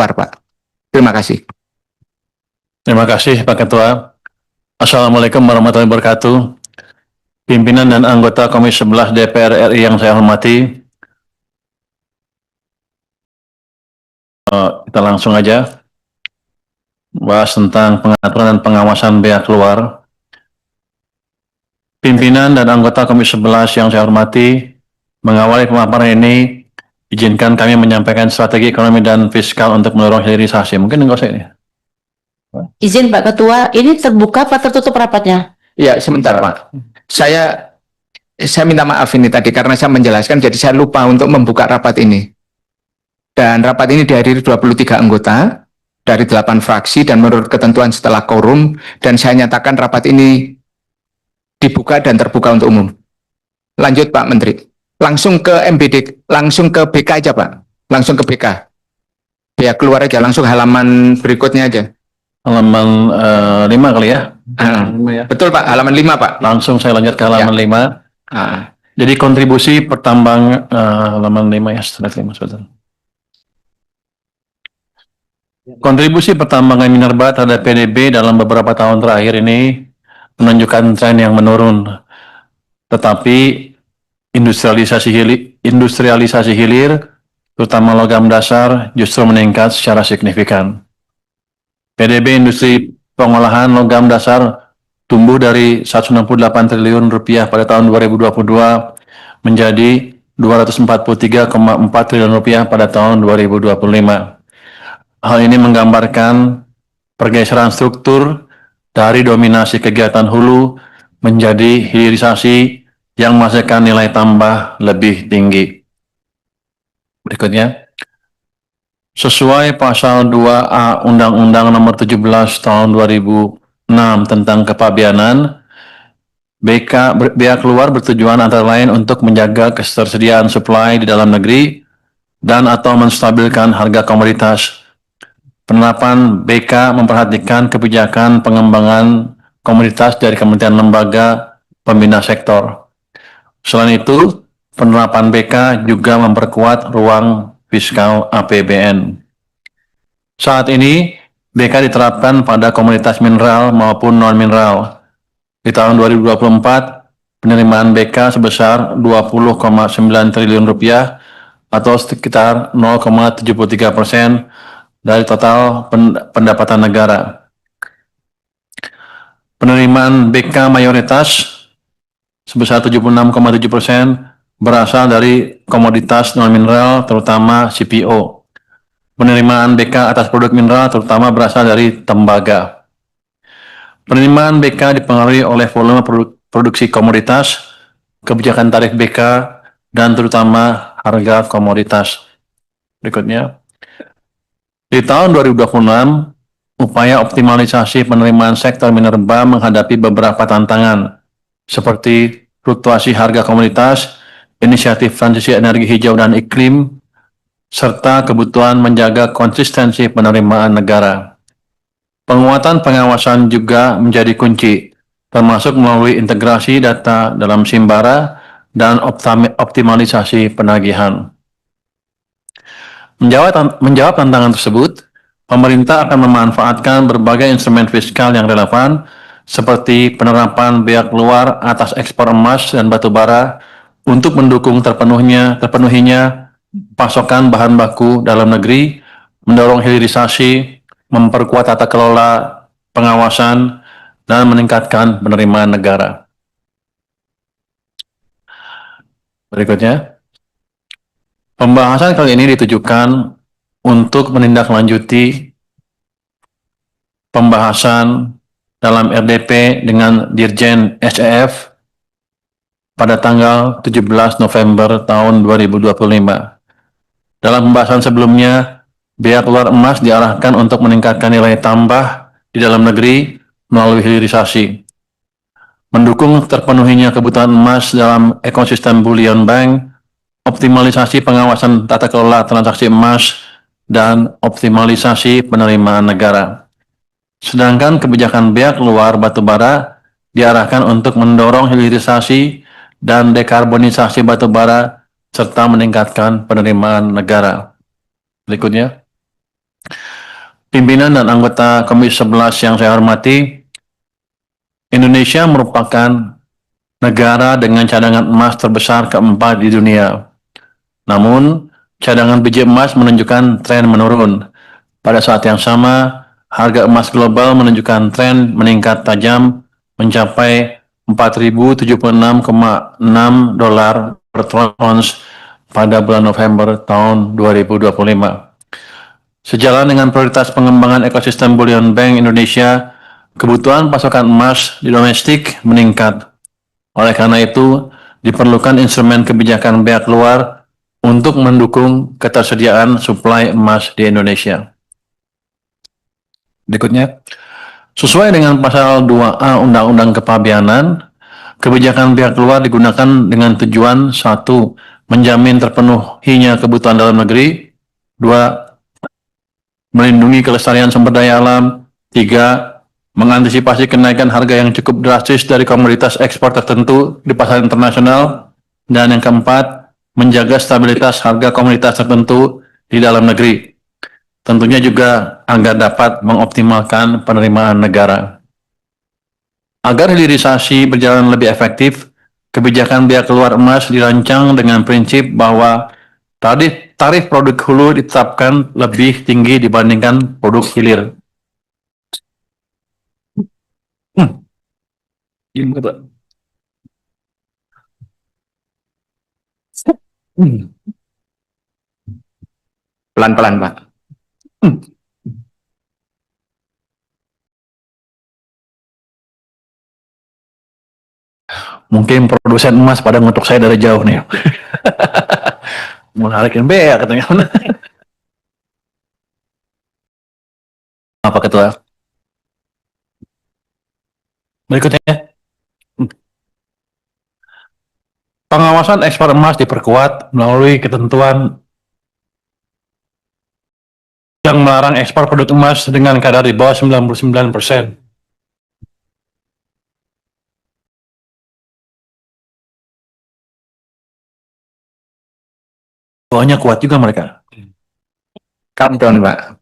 keluar, Pak. Terima kasih. Terima kasih, Pak Ketua. Assalamualaikum warahmatullahi wabarakatuh. Pimpinan dan anggota Komisi 11 DPR RI yang saya hormati, kita langsung aja bahas tentang pengaturan dan pengawasan bea keluar. Pimpinan dan anggota Komisi 11 yang saya hormati, mengawali pemaparan ini, izinkan kami menyampaikan strategi ekonomi dan fiskal untuk mendorong hilirisasi. Mungkin enggak usah ini. Izin Pak Ketua, ini terbuka apa tertutup rapatnya? Ya, sebentar, Pak. Saya minta maaf ini tadi karena saya menjelaskan, jadi saya lupa untuk membuka rapat ini. Dan rapat ini dihadiri 23 anggota dari 8 fraksi dan menurut ketentuan setelah quorum, dan saya nyatakan rapat ini dibuka dan terbuka untuk umum. Lanjut Pak Menteri. Langsung ke MBD, langsung ke BK aja Pak. Langsung ke BK. Ya keluar aja, langsung halaman berikutnya aja. Halaman 5 kali ya? Betul Pak, halaman 5 Pak. Langsung saya lanjut ke halaman 5. Jadi kontribusi pertambang halaman 5 ya, slide 5 sebentar. Kontribusi pertambangan minerba terhadap PDB dalam beberapa tahun terakhir ini menunjukkan tren yang menurun. Tetapi industrialisasi hilir, terutama logam dasar, justru meningkat secara signifikan. PDB industri pengolahan logam dasar tumbuh dari 168 triliun rupiah pada tahun 2022 menjadi 243,4 triliun rupiah pada tahun 2025. Hal ini menggambarkan pergeseran struktur dari dominasi kegiatan hulu menjadi hilirisasi yang menghasilkan nilai tambah lebih tinggi. Berikutnya. Sesuai pasal 2A Undang-Undang Nomor 17 Tahun 2006 tentang Kepabeanan, bea keluar bertujuan antara lain untuk menjaga ketersediaan suplai di dalam negeri dan atau menstabilkan harga komoditas. Penerapan BK memperhatikan kebijakan pengembangan komoditas dari kementerian lembaga pembina sektor. Selain itu, penerapan BK juga memperkuat ruang fiskal APBN. Saat ini, BK diterapkan pada komoditas mineral maupun non-mineral. Di tahun 2024, penerimaan BK sebesar 20,9 triliun rupiah atau sekitar 0,73% dari total pendapatan negara. Penerimaan BK mayoritas sebesar 76,7% berasal dari komoditas non-mineral terutama CPO. Penerimaan BK atas produk mineral terutama berasal dari tembaga. Penerimaan BK dipengaruhi oleh volume produksi komoditas, kebijakan tarif BK, dan terutama harga komoditas. Berikutnya. Di tahun 2026, upaya optimalisasi penerimaan sektor minerba menghadapi beberapa tantangan, seperti fluktuasi harga komoditas, inisiatif transisi energi hijau dan iklim, serta kebutuhan menjaga konsistensi penerimaan negara. Penguatan pengawasan juga menjadi kunci, termasuk melalui integrasi data dalam Simbara dan optimalisasi penagihan. Menjawab tantangan tersebut, pemerintah akan memanfaatkan berbagai instrumen fiskal yang relevan, seperti penerapan bea keluar atas ekspor emas dan batu bara, untuk mendukung terpenuhinya pasokan bahan baku dalam negeri, mendorong hilirisasi, memperkuat tata kelola pengawasan, dan meningkatkan penerimaan negara. Berikutnya, pembahasan kali ini ditujukan untuk menindaklanjuti pembahasan dalam RDP dengan Dirjen SEF pada tanggal 17 November tahun 2025. Dalam pembahasan sebelumnya, bea keluar emas diarahkan untuk meningkatkan nilai tambah di dalam negeri melalui hilirisasi, mendukung terpenuhinya kebutuhan emas dalam ekosistem bullion bank, optimalisasi pengawasan tata kelola transaksi emas, dan optimalisasi penerimaan negara. Sedangkan kebijakan bea keluar batubara diarahkan untuk mendorong hilirisasi dan dekarbonisasi batubara serta meningkatkan penerimaan negara. Berikutnya, pimpinan dan anggota Komisi 11 yang saya hormati, Indonesia merupakan negara dengan cadangan emas terbesar keempat di dunia. Namun, cadangan biji emas menunjukkan tren menurun. Pada saat yang sama, harga emas global menunjukkan tren meningkat tajam mencapai 4.076,6 dolar per ons pada bulan November tahun 2025. Sejalan dengan prioritas pengembangan ekosistem bullion bank Indonesia, kebutuhan pasokan emas di domestik meningkat. Oleh karena itu, diperlukan instrumen kebijakan bea keluar untuk mendukung ketersediaan suplai emas di Indonesia. Berikutnya, sesuai dengan pasal 2A Undang-Undang Kepabeanan, kebijakan bea keluar digunakan dengan tujuan 1. Menjamin terpenuhinya kebutuhan dalam negeri. 2. Melindungi kelestarian sumber daya alam. 3. Mengantisipasi kenaikan harga yang cukup drastis dari komoditas ekspor tertentu di pasar internasional. Dan yang keempat, menjaga stabilitas harga komoditas tertentu di dalam negeri. Tentunya juga agar dapat mengoptimalkan penerimaan negara. Agar hilirisasi berjalan lebih efektif, kebijakan bea keluar emas dirancang dengan prinsip bahwa tarif produk hulu ditetapkan lebih tinggi dibandingkan produk hilir. Pelan-pelan, Pak. Mungkin produsen emas pada ngutuk saya dari jauh nih. Menarikin bea katanya. Apa ketua? Berikutnya. Pengawasan ekspor emas diperkuat melalui ketentuan yang melarang ekspor produk emas dengan kadar di bawah 99%. Bawahnya kuat juga mereka. Calm down, Pak.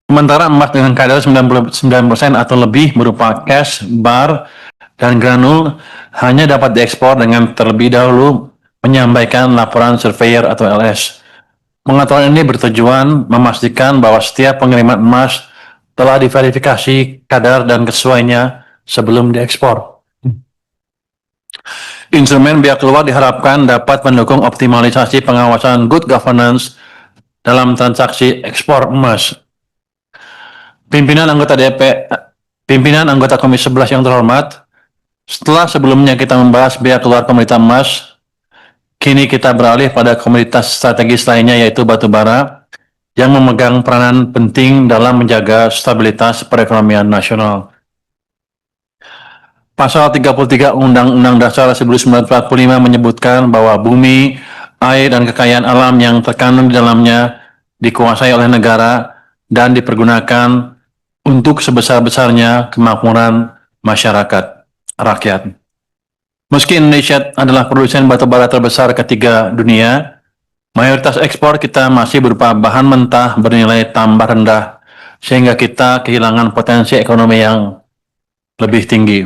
Sementara emas dengan kadar 99% atau lebih berupa cash, bar, dan granul hanya dapat diekspor dengan terlebih dahulu menyampaikan laporan surveyor atau LS. Pengaturan ini bertujuan memastikan bahwa setiap pengiriman emas telah diverifikasi kadar dan kesesuaiannya sebelum diekspor. Instrumen bea keluar diharapkan dapat mendukung optimalisasi pengawasan good governance dalam transaksi ekspor emas. Pimpinan anggota Komisi 11 yang terhormat, setelah sebelumnya kita membahas bea keluar komoditas emas, kini kita beralih pada komoditas strategis lainnya yaitu batu bara yang memegang peranan penting dalam menjaga stabilitas perekonomian nasional. Pasal 33 Undang-Undang Dasar 1945 menyebutkan bahwa bumi, air, dan kekayaan alam yang terkandung di dalamnya dikuasai oleh negara dan dipergunakan untuk sebesar-besarnya kemakmuran masyarakat, rakyat. Meski Indonesia adalah produsen batu bara terbesar ketiga dunia, mayoritas ekspor kita masih berupa bahan mentah bernilai tambah rendah, sehingga kita kehilangan potensi ekonomi yang lebih tinggi.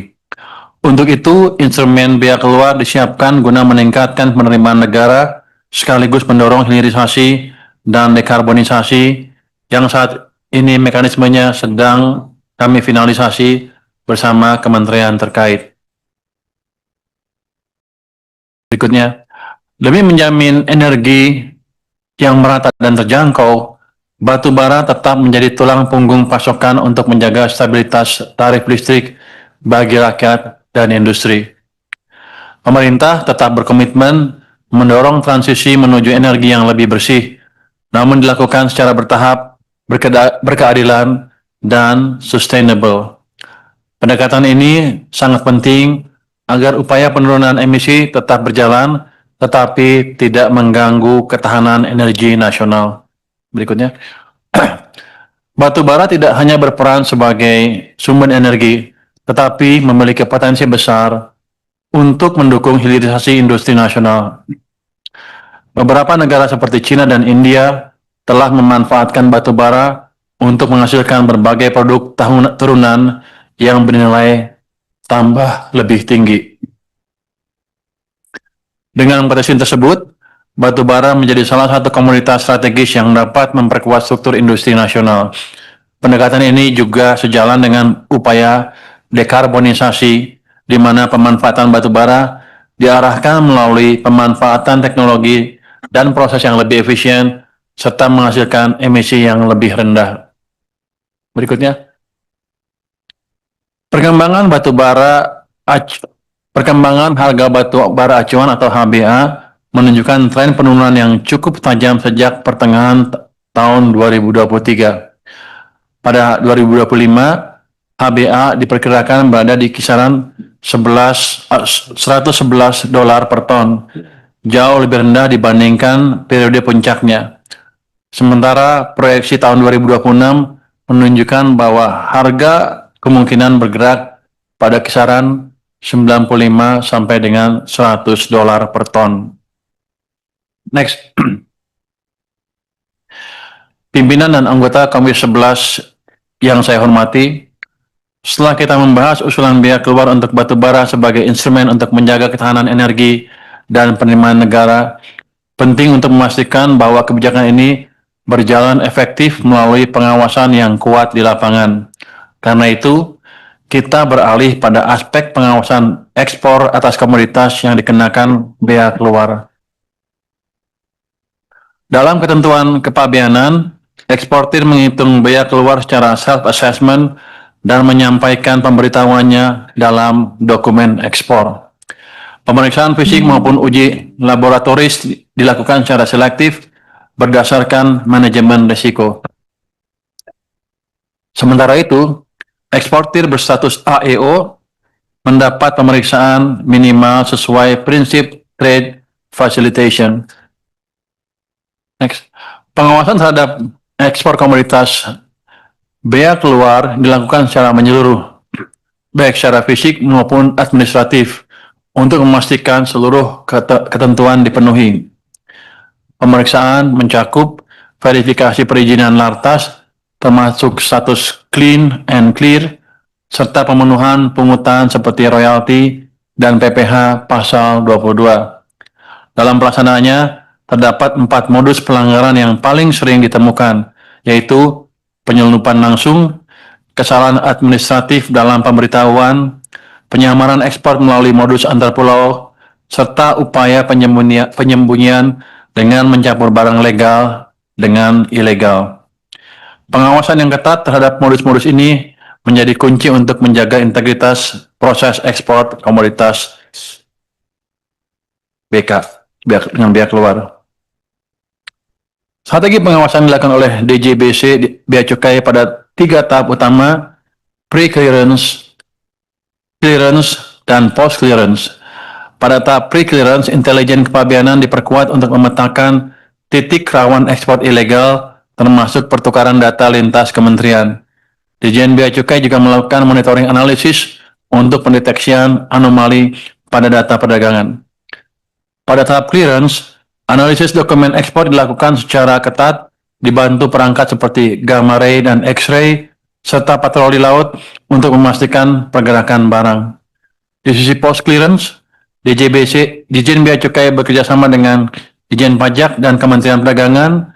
Untuk itu, instrumen bea keluar disiapkan guna meningkatkan penerimaan negara, sekaligus mendorong hilirisasi dan dekarbonisasi yang saat ini mekanismenya sedang kami finalisasi bersama kementerian terkait. Berikutnya, demi menjamin energi yang merata dan terjangkau, batu bara tetap menjadi tulang punggung pasokan untuk menjaga stabilitas tarif listrik bagi rakyat dan industri. Pemerintah tetap berkomitmen mendorong transisi menuju energi yang lebih bersih, namun dilakukan secara bertahap, berkeadilan, dan sustainable. Pendekatan ini sangat penting agar upaya penurunan emisi tetap berjalan, tetapi tidak mengganggu ketahanan energi nasional. Berikutnya, batu bara tidak hanya berperan sebagai sumber energi, tetapi memiliki potensi besar untuk mendukung hilirisasi industri nasional. Beberapa negara seperti China dan India telah memanfaatkan batu bara untuk menghasilkan berbagai produk turunan yang bernilai tambah lebih tinggi. Dengan potensi tersebut, batu bara menjadi salah satu komoditas strategis yang dapat memperkuat struktur industri nasional. Pendekatan ini juga sejalan dengan upaya dekarbonisasi, di mana pemanfaatan batu bara diarahkan melalui pemanfaatan teknologi dan proses yang lebih efisien, serta menghasilkan emisi yang lebih rendah. Berikutnya, perkembangan harga batu bara acuan atau HBA menunjukkan tren penurunan yang cukup tajam sejak pertengahan tahun 2023. Pada 2025, HBA diperkirakan berada di kisaran $111 per ton, jauh lebih rendah dibandingkan periode puncaknya. Sementara proyeksi tahun 2026 menunjukkan bahwa harga kemungkinan bergerak pada kisaran 95 sampai dengan $100 per ton. Next. Pimpinan dan anggota Komisi 11 yang saya hormati, setelah kita membahas usulan biaya keluar untuk batu bara sebagai instrumen untuk menjaga ketahanan energi dan penerimaan negara, penting untuk memastikan bahwa kebijakan ini berjalan efektif melalui pengawasan yang kuat di lapangan. Karena itu, kita beralih pada aspek pengawasan ekspor atas komoditas yang dikenakan bea keluar. Dalam ketentuan kepabeanan, eksportir menghitung bea keluar secara self-assessment dan menyampaikan pemberitahuannya dalam dokumen ekspor. Pemeriksaan fisik maupun uji laboratoris dilakukan secara selektif berdasarkan manajemen risiko. Sementara itu, eksportir berstatus AEO mendapat pemeriksaan minimal sesuai prinsip trade facilitation. Next. Pengawasan terhadap ekspor komoditas bea keluar dilakukan secara menyeluruh, baik secara fisik maupun administratif, untuk memastikan seluruh ketentuan dipenuhi. Pemeriksaan mencakup verifikasi perizinan lartas, termasuk status clean and clear, serta pemenuhan pungutan seperti royalti dan PPh pasal 22. Dalam pelaksanaannya, terdapat 4 modus pelanggaran yang paling sering ditemukan, yaitu penyelundupan langsung, kesalahan administratif dalam pemberitahuan, penyamaran ekspor melalui modus antar pulau, serta upaya penyembunyian dengan mencampur barang legal dengan ilegal. Pengawasan yang ketat terhadap modus-modus ini menjadi kunci untuk menjaga integritas proses ekspor komoditas dengan bea keluar. Strategi pengawasan dilakukan oleh DJBC Bea Cukai pada 3 tahap utama, pre-clearance, clearance, dan post-clearance. Pada tahap pre-clearance, intelijen kepabeanan diperkuat untuk memetakan titik rawan ekspor ilegal, termasuk pertukaran data lintas kementerian. Dirjen Bea Cukai juga melakukan monitoring analisis untuk pendeteksian anomali pada data perdagangan. Pada tahap clearance, analisis dokumen ekspor dilakukan secara ketat, dibantu perangkat seperti gamma ray dan X-ray, serta patroli laut untuk memastikan pergerakan barang. Di sisi post-clearance, Dirjen Bea Cukai bekerjasama dengan Dirjen Pajak dan Kementerian Perdagangan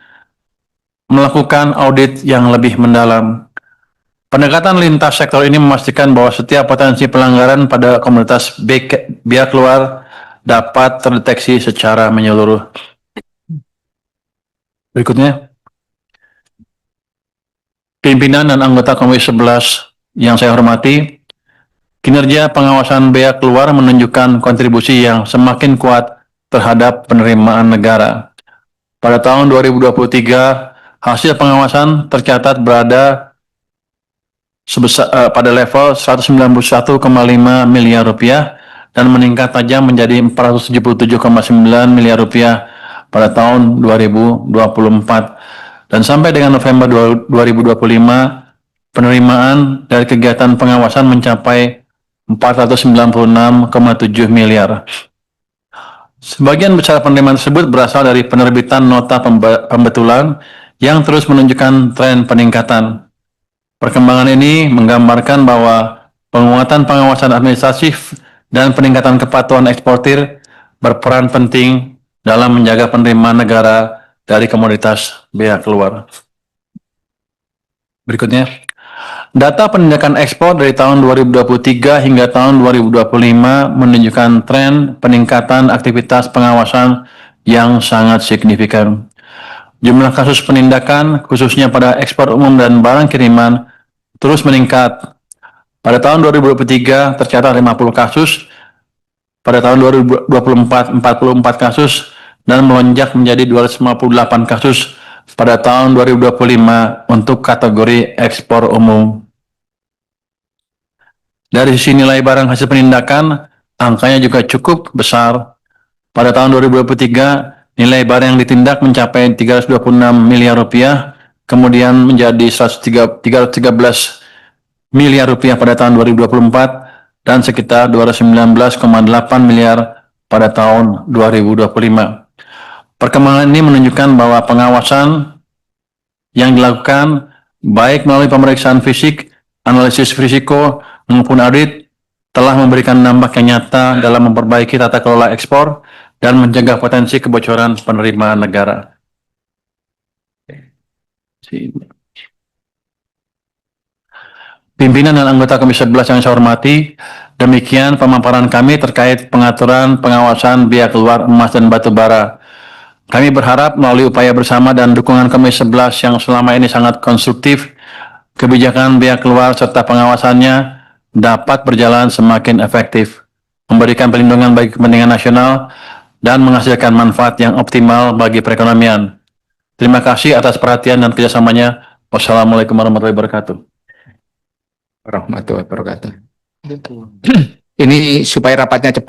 melakukan audit yang lebih mendalam. Pendekatan lintas sektor ini memastikan bahwa setiap potensi pelanggaran pada komoditas bea keluar dapat terdeteksi secara menyeluruh. Berikutnya, pimpinan dan anggota Komisi 11 yang saya hormati, kinerja pengawasan bea keluar menunjukkan kontribusi yang semakin kuat terhadap penerimaan negara. Pada tahun 2023, hasil pengawasan tercatat berada pada level 191,5 miliar rupiah dan meningkat tajam menjadi 477,9 miliar rupiah pada tahun 2024. Dan sampai dengan November 2025, penerimaan dari kegiatan pengawasan mencapai 496,7 miliar. Sebagian besar penerimaan tersebut berasal dari penerbitan nota pembetulan yang terus menunjukkan tren peningkatan. Perkembangan ini menggambarkan bahwa penguatan pengawasan administratif dan peningkatan kepatuhan eksportir berperan penting dalam menjaga penerimaan negara dari komoditas bea keluar. Berikutnya, data penindakan ekspor dari tahun 2023 hingga tahun 2025 menunjukkan tren peningkatan aktivitas pengawasan yang sangat signifikan. Jumlah kasus penindakan, khususnya pada ekspor umum dan barang kiriman, terus meningkat. Pada tahun 2023 tercatat 50 kasus, pada tahun 2024 44 kasus, dan melonjak menjadi 258 kasus pada tahun 2025 untuk kategori ekspor umum. Dari sisi nilai barang hasil penindakan, angkanya juga cukup besar. Pada tahun 2023, nilai barang yang ditindak mencapai 326 miliar rupiah, kemudian menjadi 313 miliar rupiah pada tahun 2024, dan sekitar 219,8 miliar pada tahun 2025. Perkembangan ini menunjukkan bahwa pengawasan yang dilakukan baik melalui pemeriksaan fisik, analisis risiko, maupun audit telah memberikan dampak yang nyata dalam memperbaiki tata kelola ekspor dan mencegah potensi kebocoran penerimaan negara. Pimpinan dan anggota Komisi 11 yang saya hormati, demikian pemaparan kami terkait pengaturan pengawasan bea keluar emas dan batu bara. Kami berharap melalui upaya bersama dan dukungan Komisi 11 yang selama ini sangat konstruktif, kebijakan bea keluar serta pengawasannya dapat berjalan semakin efektif, memberikan perlindungan bagi kepentingan nasional, dan menghasilkan manfaat yang optimal bagi perekonomian. Terima kasih atas perhatian dan kerjasamanya. Wassalamualaikum warahmatullahi wabarakatuh. Warahmatullahi wabarakatuh. Ini supaya rapatnya cepat.